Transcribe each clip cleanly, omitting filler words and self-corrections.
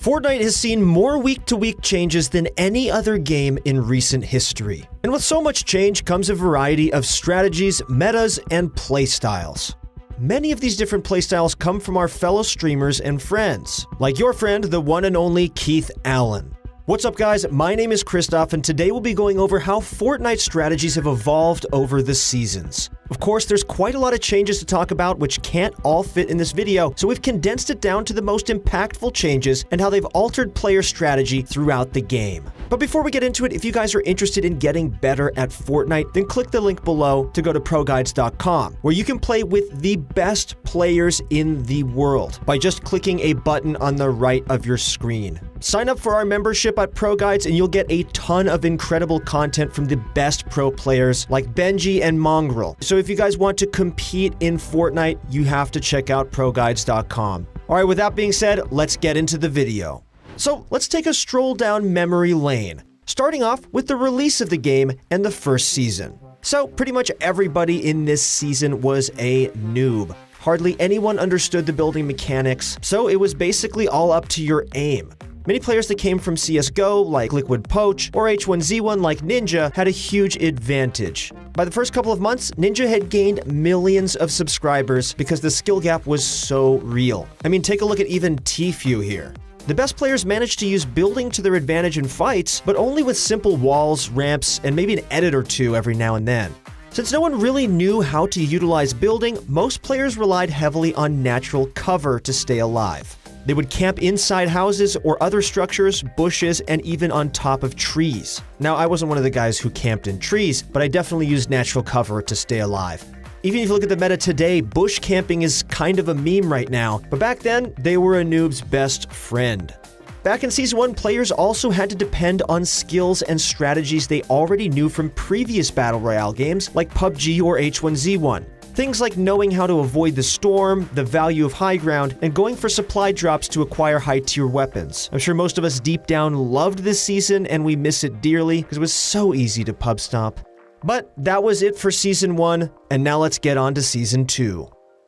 Fortnite has seen more week-to-week changes than any other game in recent history. And with so much change comes a variety of strategies, metas, and playstyles. Many of these different playstyles come from our fellow streamers and friends, like your friend, the one and only Keith Allen. What's up, guys? My name is Christoph, and today we'll be going over how Fortnite strategies have evolved over the seasons. Of course, there's quite a lot of changes to talk about which can't all fit in this video, so we've condensed it down to the most impactful changes and how they've altered player strategy throughout the game. But before we get into it, if you guys are interested in getting better at Fortnite, then click the link below to go to proguides.com, where you can play with the best players in the world by just clicking a button on the right of your screen. Sign up for our membership at ProGuides and you'll get a ton of incredible content from the best pro players like Benji and Mongrel. So if you guys want to compete in Fortnite, you have to check out ProGuides.com. Alright, with that being said, let's get into the video. So let's take a stroll down memory lane, starting off with the release of the game and the first season. So pretty much everybody in this season was a noob. Hardly anyone understood the building mechanics, so it was basically all up to your aim. Many players that came from CSGO, like Liquid Poach, or H1Z1 like Ninja, had a huge advantage. By the first couple of months, Ninja had gained millions of subscribers because the skill gap was so real. I mean, take a look at even Tfue here. The best players managed to use building to their advantage in fights, but only with simple walls, ramps, and maybe an edit or two every now and then. Since no one really knew how to utilize building, most players relied heavily on natural cover to stay alive. They would camp inside houses or other structures, bushes, and even on top of trees. Now, I wasn't one of the guys who camped in trees, but I definitely used natural cover to stay alive. Even if you look at the meta today, bush camping is kind of a meme right now, but back then, they were a noob's best friend. Back in Season 1, players also had to depend on skills and strategies they already knew from previous Battle Royale games like PUBG or H1Z1. Things like knowing how to avoid the storm, the value of high ground, and going for supply drops to acquire high-tier weapons. I'm sure most of us deep down loved this season, and we miss it dearly because it was so easy to pub stomp. But that was it for Season 1, and now let's get on to Season 2.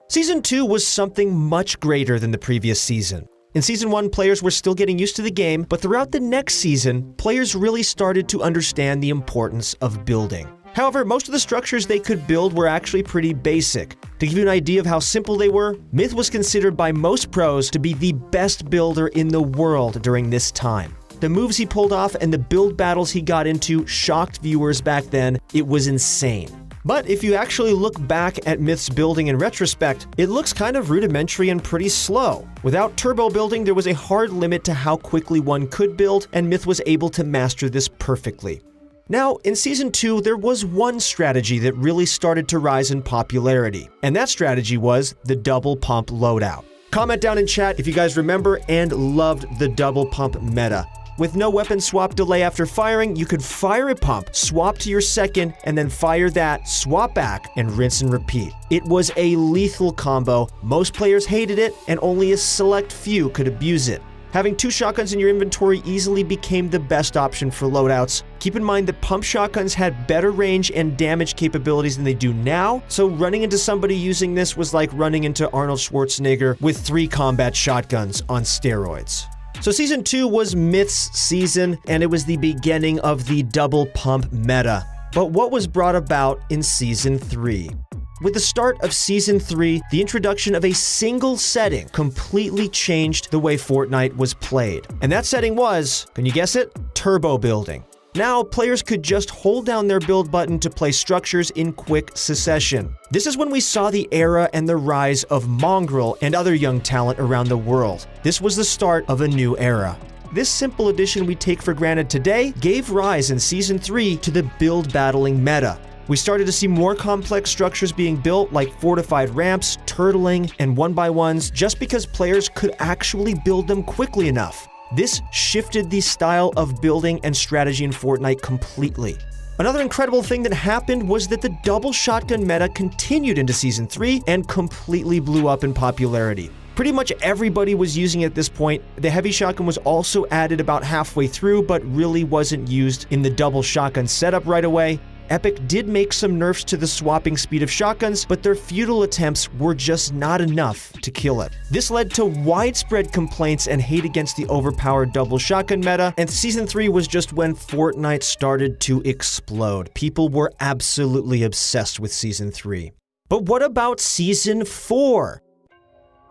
Season 2 was something much greater than the previous season. In Season 1, players were still getting used to the game, but throughout the next season, players really started to understand the importance of building. However, most of the structures they could build were actually pretty basic. To give you an idea of how simple they were, Myth was considered by most pros to be the best builder in the world during this time. The moves he pulled off and the build battles he got into shocked viewers back then. It was insane. But if you actually look back at Myth's building in retrospect, it looks kind of rudimentary and pretty slow. Without turbo building, there was a hard limit to how quickly one could build, and Myth was able to master this perfectly. Now, in Season 2, there was one strategy that really started to rise in popularity, and that strategy was the double pump loadout. Comment down in chat if you guys remember and loved the double pump meta. With no weapon swap delay after firing, you could fire a pump, swap to your second, and then fire that, swap back, and rinse and repeat. It was a lethal combo. Most players hated it, and only a select few could abuse it. Having two shotguns in your inventory easily became the best option for loadouts. Keep in mind that pump shotguns had better range and damage capabilities than they do now, so running into somebody using this was like running into Arnold Schwarzenegger with 3 combat shotguns on steroids. So Season 2 was Myth's season, and it was the beginning of the double pump meta. But what was brought about in Season 3? With the start of Season 3, the introduction of a single setting completely changed the way Fortnite was played. And that setting was, can you guess it? Turbo building. Now, players could just hold down their build button to place structures in quick succession. This is when we saw the era and the rise of Mongrel and other young talent around the world. This was the start of a new era. This simple addition we take for granted today gave rise in Season 3 to the build battling meta. We started to see more complex structures being built like fortified ramps, turtling, and 1x1s just because players could actually build them quickly enough. This shifted the style of building and strategy in Fortnite completely. Another incredible thing that happened was that the double shotgun meta continued into Season 3 and completely blew up in popularity. Pretty much everybody was using it at this point. The heavy shotgun was also added about halfway through, but really wasn't used in the double shotgun setup right away. Epic did make some nerfs to the swapping speed of shotguns, but their futile attempts were just not enough to kill it. This led to widespread complaints and hate against the overpowered double shotgun meta, and Season 3 was just when Fortnite started to explode. People were absolutely obsessed with Season 3. But what about Season 4?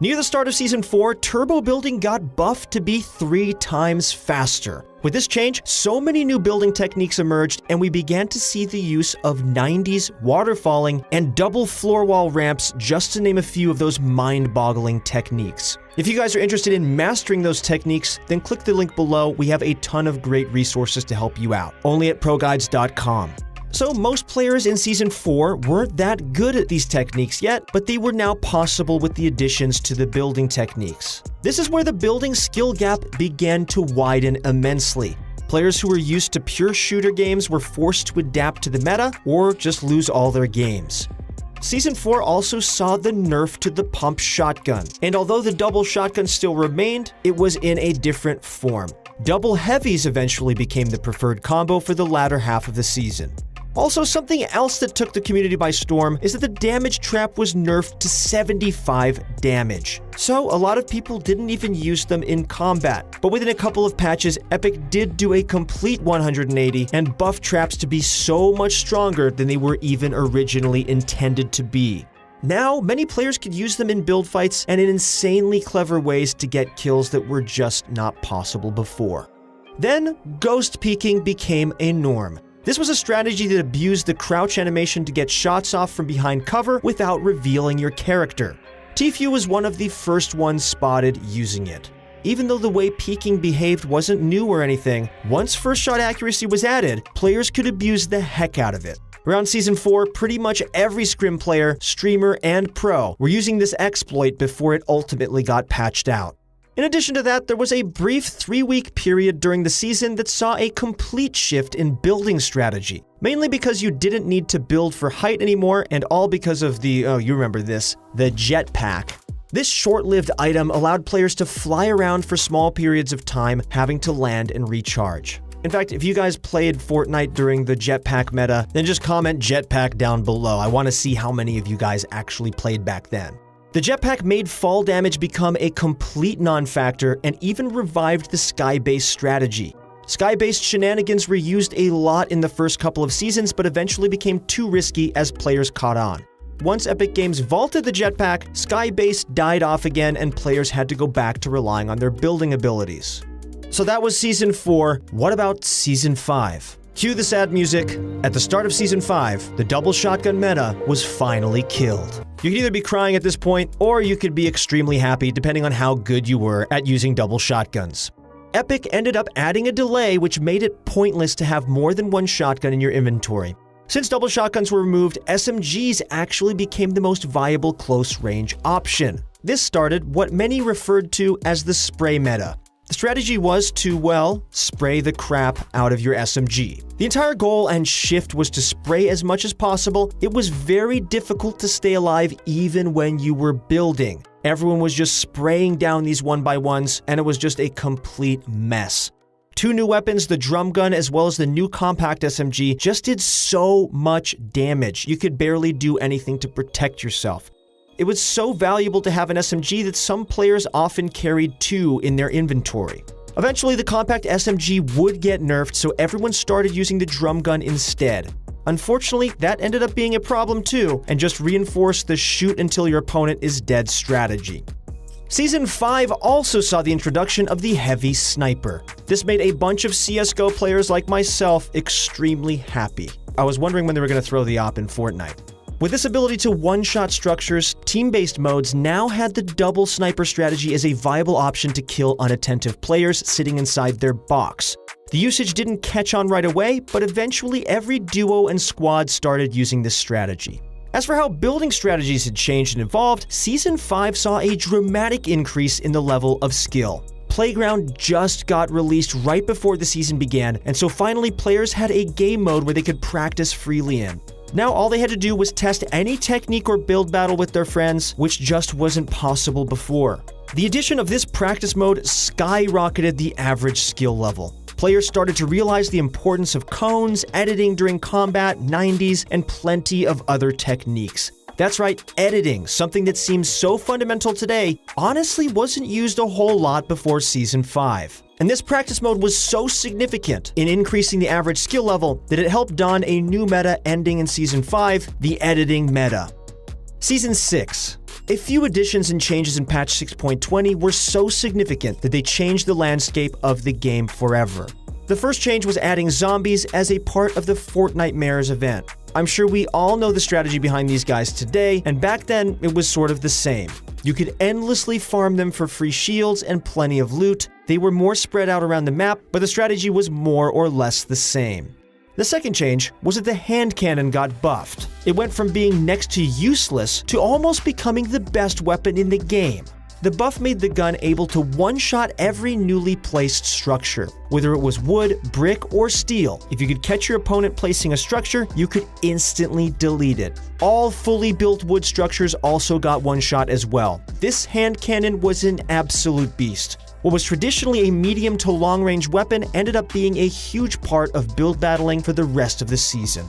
Near the start of Season 4, turbo building got buffed to be 3 times faster. With this change, so many new building techniques emerged, and we began to see the use of 90s waterfalling and double floor wall ramps, just to name a few of those mind-boggling techniques. If you guys are interested in mastering those techniques, then click the link below. We have a ton of great resources to help you out, only at proguides.com. So most players in Season 4 weren't that good at these techniques yet, but they were now possible with the additions to the building techniques. This is where the building skill gap began to widen immensely. Players who were used to pure shooter games were forced to adapt to the meta or just lose all their games. Season 4 also saw the nerf to the pump shotgun, and although the double shotgun still remained, it was in a different form. Double heavies eventually became the preferred combo for the latter half of the season. Also, something else that took the community by storm is that the damage trap was nerfed to 75 damage. So a lot of people didn't even use them in combat. But within a couple of patches, Epic did do a complete 180 and buff traps to be so much stronger than they were even originally intended to be. Now, many players could use them in build fights and in insanely clever ways to get kills that were just not possible before. Then, ghost peeking became a norm. This was a strategy that abused the crouch animation to get shots off from behind cover without revealing your character. Tfue was one of the first ones spotted using it. Even though the way peeking behaved wasn't new or anything, once first shot accuracy was added, players could abuse the heck out of it. Around Season 4, pretty much every scrim player, streamer, and pro were using this exploit before it ultimately got patched out. In addition to that, there was a brief 3-week period during the season that saw a complete shift in building strategy. Mainly because you didn't need to build for height anymore, and all because of the, oh, you remember this, the jetpack. This short-lived item allowed players to fly around for small periods of time, having to land and recharge. In fact, if you guys played Fortnite during the jetpack meta, then just comment jetpack down below. I want to see how many of you guys actually played back then. The jetpack made fall damage become a complete non-factor and even revived the sky-based strategy. Sky-based shenanigans were used a lot in the first couple of seasons, but eventually became too risky as players caught on. Once Epic Games vaulted the jetpack, sky-based died off again and players had to go back to relying on their building abilities. So that was Season 4. What about Season 5? Cue the sad music. At the start of Season 5, the double shotgun meta was finally killed. You could either be crying at this point, or you could be extremely happy depending on how good you were at using double shotguns. Epic ended up adding a delay which made it pointless to have more than one shotgun in your inventory. Since double shotguns were removed, SMGs actually became the most viable close-range option. This started what many referred to as the spray meta. The strategy was to, well, spray the crap out of your SMG. The entire goal and shift was to spray as much as possible. It was very difficult to stay alive even when you were building. Everyone was just spraying down these 1x1s, and it was just a complete mess. 2 new weapons, the drum gun as well as the new compact SMG, just did so much damage. You could barely do anything to protect yourself. It was so valuable to have an SMG that some players often carried 2 in their inventory. Eventually, the compact SMG would get nerfed, so everyone started using the drum gun instead. Unfortunately, that ended up being a problem too, and just reinforced the shoot until your opponent is dead strategy. Season 5 also saw the introduction of the heavy sniper. This made a bunch of CSGO players like myself extremely happy. I was wondering when they were going to throw the op in Fortnite. With this ability to one-shot structures, team-based modes now had the double sniper strategy as a viable option to kill unattentive players sitting inside their box. The usage didn't catch on right away, but eventually every duo and squad started using this strategy. As for how building strategies had changed and evolved, Season 5 saw a dramatic increase in the level of skill. Playground just got released right before the season began, and so finally players had a game mode where they could practice freely in. Now all they had to do was test any technique or build battle with their friends, which just wasn't possible before. The addition of this practice mode skyrocketed the average skill level. Players started to realize the importance of cones, editing during combat, 90s, and plenty of other techniques. That's right, editing, something that seems so fundamental today, honestly wasn't used a whole lot before Season 5. And this practice mode was so significant in increasing the average skill level that it helped dawn a new meta ending in Season 5, the editing meta. Season 6. A few additions and changes in patch 6.20 were so significant that they changed the landscape of the game forever. The first change was adding zombies as a part of the Fortnite Mares event. I'm sure we all know the strategy behind these guys today, and back then it was sort of the same. You could endlessly farm them for free shields and plenty of loot. They were more spread out around the map, but the strategy was more or less the same. The second change was that the hand cannon got buffed. It went from being next to useless to almost becoming the best weapon in the game. The buff made the gun able to one-shot every newly placed structure, whether it was wood, brick, or steel. If you could catch your opponent placing a structure, you could instantly delete it. All fully built wood structures also got one shot as well. This hand cannon was an absolute beast. What was traditionally a medium to long-range weapon ended up being a huge part of build battling for the rest of the season.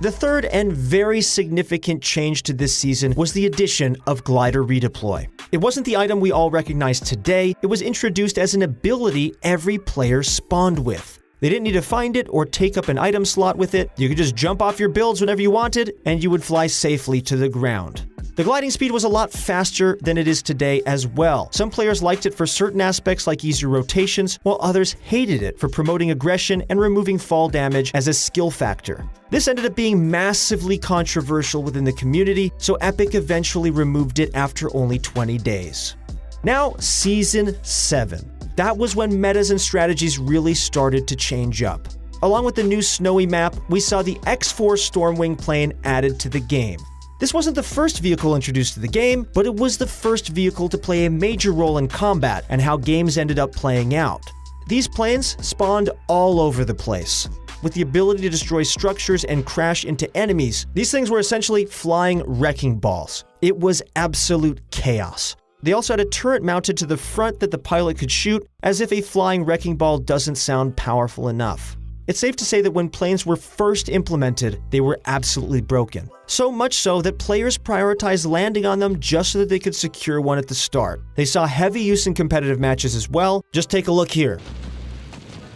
The third and very significant change to this season was the addition of glider redeploy. It wasn't the item we all recognize today, it was introduced as an ability every player spawned with. They didn't need to find it or take up an item slot with it, you could just jump off your builds whenever you wanted, and you would fly safely to the ground. The gliding speed was a lot faster than it is today as well. Some players liked it for certain aspects like easier rotations, while others hated it for promoting aggression and removing fall damage as a skill factor. This ended up being massively controversial within the community, so Epic eventually removed it after only 20 days. Now, Season 7. That was when metas and strategies really started to change up. Along with the new snowy map, we saw the X4 Stormwing plane added to the game. This wasn't the first vehicle introduced to the game, but it was the first vehicle to play a major role in combat and how games ended up playing out. These planes spawned all over the place. With the ability to destroy structures and crash into enemies, these things were essentially flying wrecking balls. It was absolute chaos. They also had a turret mounted to the front that the pilot could shoot, as if a flying wrecking ball doesn't sound powerful enough. It's safe to say that when planes were first implemented, they were absolutely broken. So much so that players prioritized landing on them just so that they could secure one at the start. They saw heavy use in competitive matches as well. Just take a look here.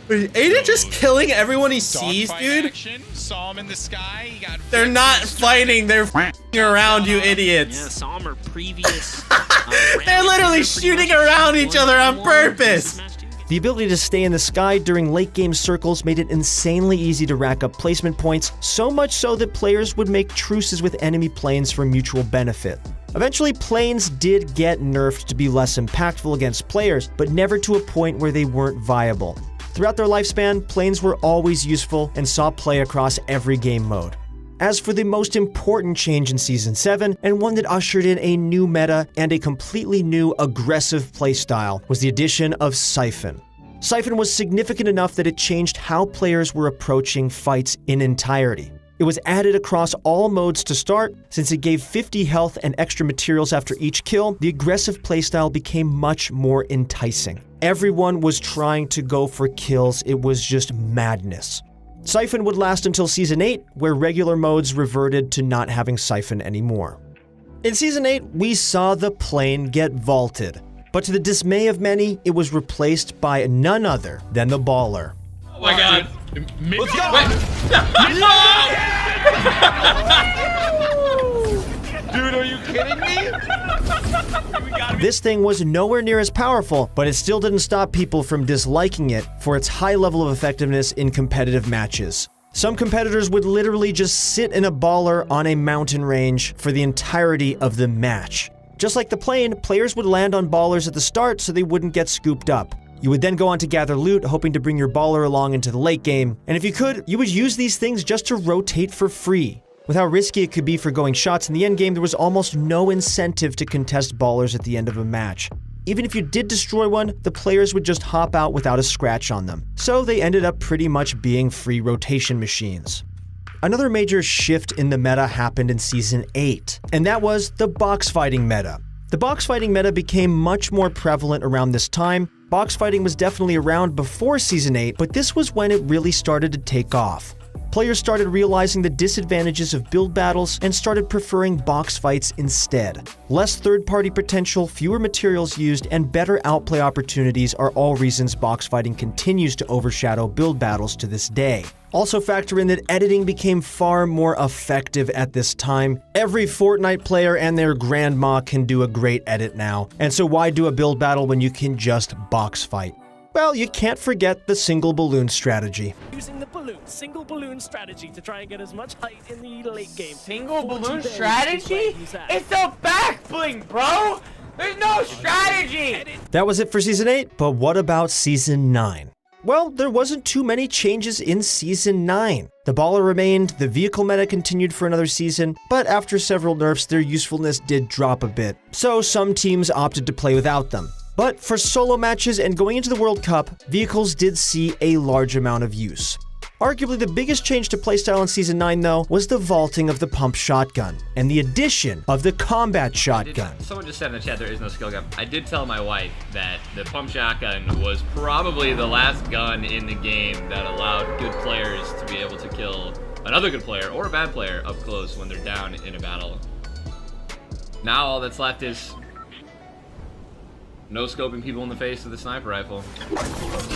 Wait, Aiden just killing everyone he sees, dude? Action. Saw him in the sky. He got They're not fighting, they're f***ing around, you idiots. Yeah, saw him or previous. They're literally shooting around each other on purpose. The ability to stay in the sky during late-game circles made it insanely easy to rack up placement points, so much so that players would make truces with enemy planes for mutual benefit. Eventually, planes did get nerfed to be less impactful against players, but never to a point where they weren't viable. Throughout their lifespan, planes were always useful and saw play across every game mode. As for the most important change in Season 7, and one that ushered in a new meta and a completely new aggressive playstyle, was the addition of Siphon. Siphon was significant enough that it changed how players were approaching fights in entirety. It was added across all modes to start. Since it gave 50 health and extra materials after each kill, the aggressive playstyle became much more enticing. Everyone was trying to go for kills, it was just madness. Siphon would last until Season 8, where regular modes reverted to not having Siphon anymore. In Season 8, we saw the plane get vaulted, but to the dismay of many, it was replaced by none other than the baller. Oh my god. Let's go. Dude, are you kidding me? This thing was nowhere near as powerful, but it still didn't stop people from disliking it for its high level of effectiveness in competitive matches. Some competitors would literally just sit in a baller on a mountain range for the entirety of the match. Just like the plane, players would land on ballers at the start so they wouldn't get scooped up. You would then go on to gather loot, hoping to bring your baller along into the late game, and if you could, you would use these things just to rotate for free. With how risky it could be for going shots in the endgame, there was almost no incentive to contest ballers at the end of a match. Even if you did destroy one, the players would just hop out without a scratch on them. So they ended up pretty much being free rotation machines. Another major shift in the meta happened in Season 8, and that was the box fighting meta. The box fighting meta became much more prevalent around this time. Box fighting was definitely around before Season 8, but this was when it really started to take off. Players started realizing the disadvantages of build battles and started preferring box fights instead. Less third-party potential, fewer materials used, and better outplay opportunities are all reasons box fighting continues to overshadow build battles to this day. Also factor in that editing became far more effective at this time. Every Fortnite player and their grandma can do a great edit now, and so why do a build battle when you can just box fight? Well, you can't forget the single balloon strategy. Using the single balloon strategy to try and get as much height in the late game. Single balloon strategy? It's a back bling, bro! There's no strategy! That was it for Season 8, but what about Season 9? Well, there wasn't too many changes in Season 9. The baller remained, the vehicle meta continued for another season, but after several nerfs, their usefulness did drop a bit, so some teams opted to play without them. But for solo matches and going into the World Cup, vehicles did see a large amount of use. Arguably the biggest change to playstyle in Season 9, though, was the vaulting of the pump shotgun, and the addition of the combat shotgun. Someone just said in the chat there is no skill gun. I did tell my wife that the pump shotgun was probably the last gun in the game that allowed good players to be able to kill another good player or a bad player up close when they're down in a battle. Now all that's left is no scoping people in the face with a sniper rifle.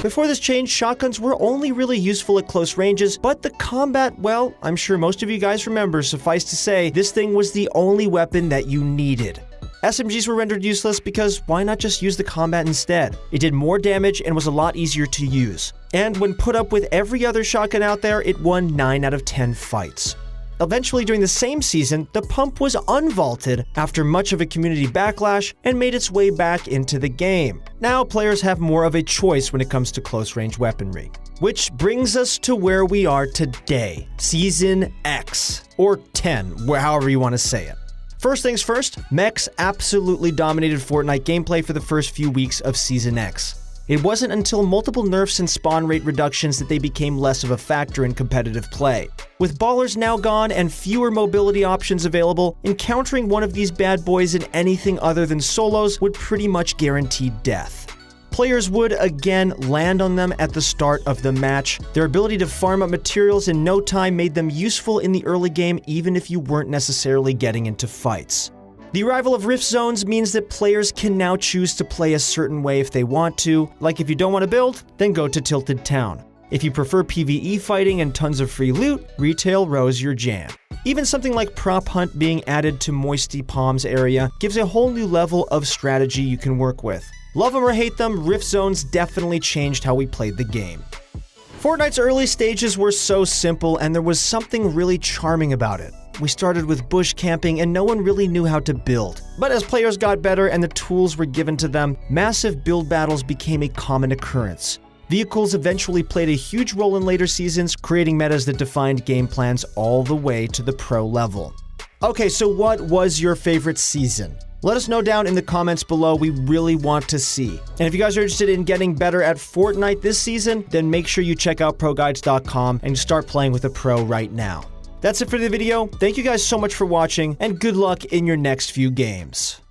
Before this change, shotguns were only really useful at close ranges, but the combat, well, I'm sure most of you guys remember, suffice to say, this thing was the only weapon that you needed. SMGs were rendered useless because why not just use the combat instead? It did more damage and was a lot easier to use. And when put up with every other shotgun out there, it won 9 out of 10 fights. Eventually, during the same season, the pump was unvaulted after much of a community backlash and made its way back into the game. Now, players have more of a choice when it comes to close-range weaponry. Which brings us to where we are today, Season X, or 10, however you want to say it. First things first, mechs absolutely dominated Fortnite gameplay for the first few weeks of Season X. It wasn't until multiple nerfs and spawn rate reductions that they became less of a factor in competitive play. With ballers now gone and fewer mobility options available, encountering one of these bad boys in anything other than solos would pretty much guarantee death. Players would again land on them at the start of the match. Their ability to farm up materials in no time made them useful in the early game even if you weren't necessarily getting into fights. The arrival of rift zones means that players can now choose to play a certain way if they want to, like if you don't want to build, then go to Tilted Town. If you prefer PvE fighting and tons of free loot, Retail Row's your jam. Even something like Prop Hunt being added to Moisty Palms area gives a whole new level of strategy you can work with. Love them or hate them, rift zones definitely changed how we played the game. Fortnite's early stages were so simple and there was something really charming about it. We started with bush camping and no one really knew how to build. But as players got better and the tools were given to them, massive build battles became a common occurrence. Vehicles eventually played a huge role in later seasons, creating metas that defined game plans all the way to the pro level. Okay, so what was your favorite season? Let us know down in the comments below, we really want to see. And if you guys are interested in getting better at Fortnite this season, then make sure you check out ProGuides.com and start playing with a pro right now. That's it for the video. Thank you guys so much for watching, and good luck in your next few games.